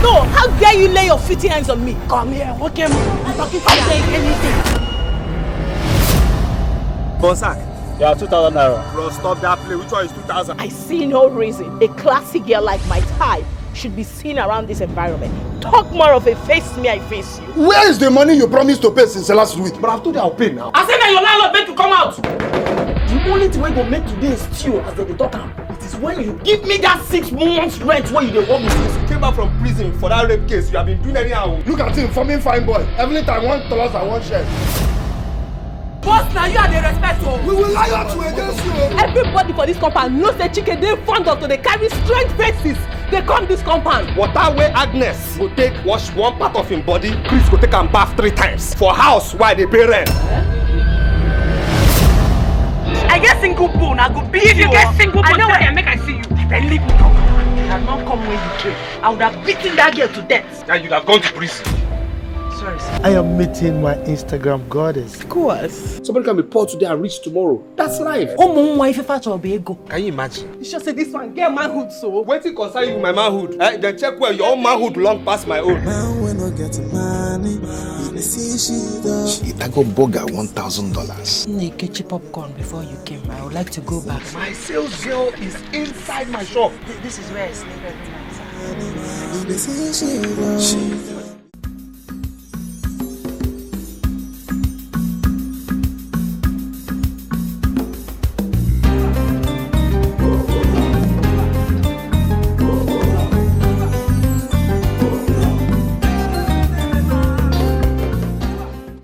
No, how dare you lay your filthy hands on me? Come here, okay, I'm talking to you. Anything. Bonsack. Yeah, 2,000 naira. Bro, stop that play. Which one is 2,000? I see no reason a classy girl like my type should be seen around this environment. Talk more of a face me, I face you. Where is the money you promised to pay since last week? But I've told you I'll pay now. I said that your landlord make you come out. The only thing we go make today is steal as they talk am. It is when you give me that 6 months rent where you dey work with since you came back from prison for that rape case. You have been doing anyhow. Look at him, forming fine boy. Every time one dollars and one shirt. Boss, now you are the respect. We will lie out to against you. Everybody for this compound knows the chicken they fond of, so they carry strange faces. They come this compound. Water way Agnes go take wash one part of him body, Chris go take am bath 3 times. For house why they pay rent. I get single bone, I go beat if you get single bone, I know tell where them, make I see you. Then leave me come. I had not come where you came. I would have beaten that girl to death. And you'd have gone to prison. Sorry, sir. I am meeting my Instagram goddess. Of course. Somebody can be poor today and rich tomorrow. That's life. Can you imagine? you just say this one, get manhood so. Wait till concern you with my manhood. Then check where your own manhood long past my own. I go boga $1,000. Nkechi popcorn before you came. I would like to go back. My sales girl is inside my shop. This is where I sleep every night, sir.